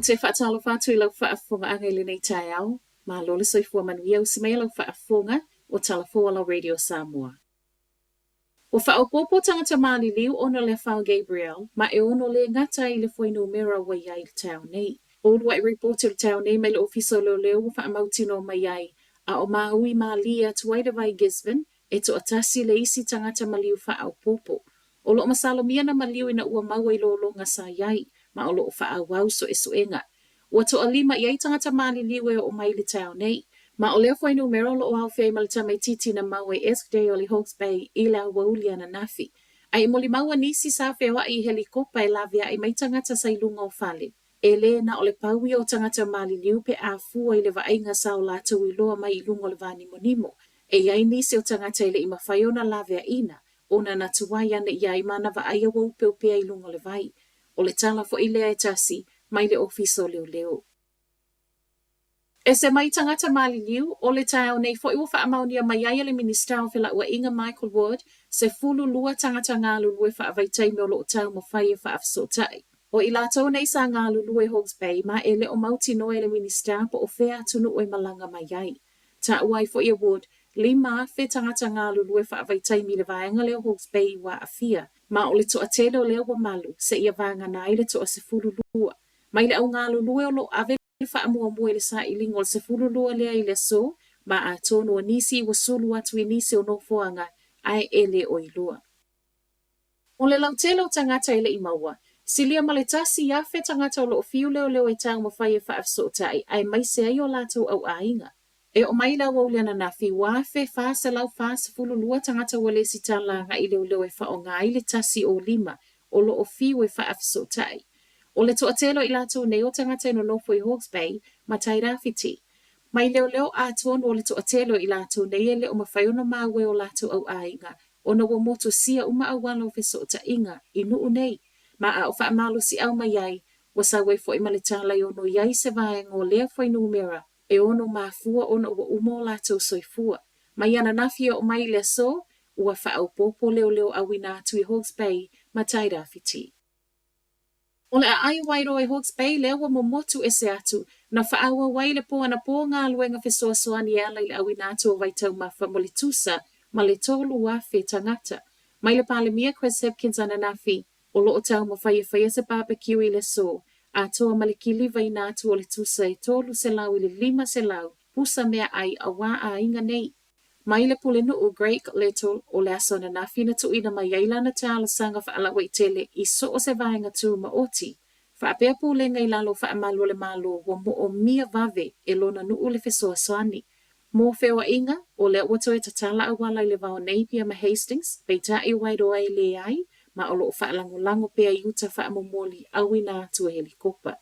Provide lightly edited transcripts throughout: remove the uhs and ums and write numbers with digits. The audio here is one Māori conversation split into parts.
te whaatalo whātu I lau whaafonga angele nei tai au, ma lole soifua manuia o simea lau whaafonga o Talafoa lau Radio Samoa. O whaopopo tangata mali liu ono le whao Gabriel, ma e ono le ngata I le whainu mera wa iai le tau nei. O lua I reporte le tau nei mai le ofiso leo o whaamautino mai ai, a o maui ma lia tuaida vai Gisborne, e to atasi le isi tangata maliu whaopopo. O lo masalomia na maliu ina ua maua I lo nga sa iai, ma o lo whaawau so e suenga. Ua to alima iai tangata mali liu e o mai le tau nei, ma o leo whainu mero lo o hawhia I malita mai titi na maua Eskday o li Hawke's Bay I la waulia na nafi. Ai moli maua nisi sa whewa I helikopa e lavia I mai tangata sa ilunga o whale. E le na o le paui o tangata mali liu pe a fua I le vaenga sa o lato I loa mai ilunga o le vani monimo. E iai nisi o tangata I le ima whaiona lavia ina, ona na tuwai ane iai mana va aia wau peupea ilunga o le vai. O le tala fo I lea e tasi, mai le ofiso leo leo. E se mai tangata mali liu, o le tau nei fo iwa whaamaunia mai aia le minister o whila ua Inga Michael Ward, se fulu lua tangata ngā lulue whaavaitai me o lo tau mo whai e whaafisotai. O I lātou nei sa ngā lulue Hawke's Bay, ma e le o mauti noe le minister po o whea tunu o I malanga mai ai. Ta uai fo Ia Ward, lima fe tangata ngā lulue whaavaitai mi le vaenga leo Hawke's Bay wa afia, ma o le toa tele o leo wa malu, se ia vanga nai le toa se fulu lua. Mai le au ngā lulue o lo ave le whaamua mua le sa ilingo le se fulu lua lea I le so, ma a tono o nisi wa sulu atu I nisi o no foanga, ai ele o ilua. O le lautelo tangata I le imaua, silia maletasi ia fe tangata o lo fiu leo leo e tau mawhai e whaafsotai, ai mai se ai o lato au ainga. E o mai la wau liana na fi wafe fasa lau fasa fulu lua tangata wale si talanga I leo leo e whaonga I le tasi o lima, o lo o fiu e whaafsotai. O le toatelo I lato nei o tangata no nofo I Hawke's Bay, ma tai rafiti. Mai leo leo a tonu o le toatelo I lato nei e le o mawhaiona mawe o lato au ainga, o na wa moto sia uma awalo feso ta inga I nuu nei, ma a o whaamalo si au mai ai, wa sa wei fo I malitala I ono iai se vaenga o lea fwai numera, e ono mafua ono wa umo lato soifua. Mai ana nafia o mai le so, ua whaau popo leo leo awina atu I Hawke's Bay, ma tai rafiti. O le ai wairo I Hawke's Bay lea wa momotu e se atu, na whaaua wai le po ana po ngā luenga fesoa soani e ala I le awina atu o vaitau mafa mo le tusa, ma le tolu wafe tangata. Mai le palemia Chris Hipkins ana nafi, o loo tau mo whaia whaia se barbecue I le so, a toa ma le kili vaina atu o le tusa e tolu se lau I le lima se lau, pusa mea ai a wā a inga nei. Mai le pule nuu Greg Little o le aso na nafi na tuina mai yaila na tala sanga whaala waitele I so o se vaenga tu ma oti. Whaapea pule ngai lalo whaamalu le malo wa mo o mia vave e lona nuu le fesoa soani. Mō whewa inga o le wato e tatala awala I le vao Napier ma Hastings, peita I wairoa I le ai, ma o loo whaalango lango pea I uta whaamomoli awina atu e helikopa.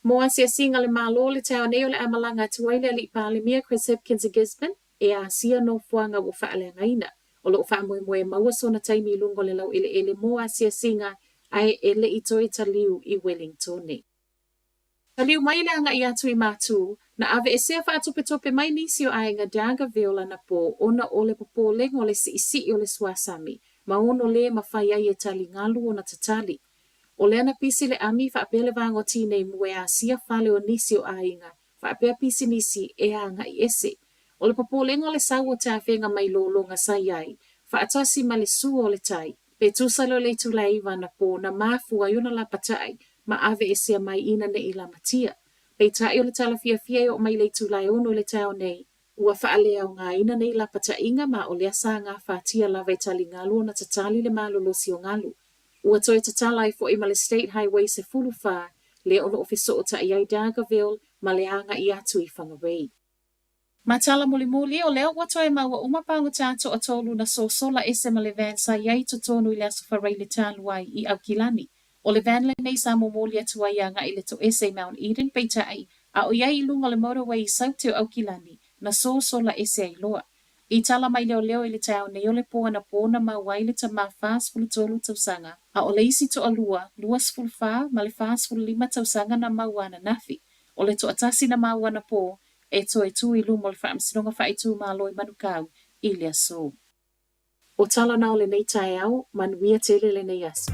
Mo asia singa le malo le tau neo le amalanga tuaile ali palemia Chris Hipkins I Gisborne, e a sia no fuanga o whaalenga ina. O loo whaamoe maua sona taimi lungo le lau ele mo asia singa ai ele I toi taliu I Wellington. Taliu mai le anga I atu I matu, na ave e sea whaatopetope mai nisi o ainga daga viola na po, ona o le popo lengo o le si o le swasami, ma ono le mawhai ai e tali ngalu o na tatali. O le ana pisi le ami whaapele vango tine mue a sia whale o nisi o ainga, whaapea pisi nisi e anga I ese. O le popo lengo le sau o tawhenga mai longa sai ai, whaatasi ma le su o le tai, pe tusalo le tulaiva na po na mafu ayuna la patai, ma ave e sea mai ina ne ila matia. Pei tai o le talafia fia o mai le tulai ono le tau nei, ua whaalea o ngā ina nei la pata inga ma o lea sa ngā whātia la vei tali ngalu na tatali le malolosi o ngalu. Ua toi tatalai fo I male State Highway se fulu whā, le ono ofiso o ta iai Dargaville, ma le anga I atu I whangarei. Matala muli o leo wato e maua umapanga tātou a tolu na so sola ese ma le van sa iai to tonu I le aso wharei le tāluai I Aukilani. O le van le nei sa momoli atu ai anga I le to ese Mount Eden peita ai, a o iai I lunga le motorway I saute o Aukilani, na so sola ese ai loa. I tala mai leo I le tau nei o le poa na pōna ma wai le ta ma fās fulu tolu tausanga, a o le isi to alua, luas fulu whā, ma le fās fulu lima tausanga na mawana nafi. O le to atasi na mawana pō, e to e tu I lumo le whaamsinonga whaitu ma loi manukau, I le aso. O tala nao le nei tai au, manuia tele le nei aso.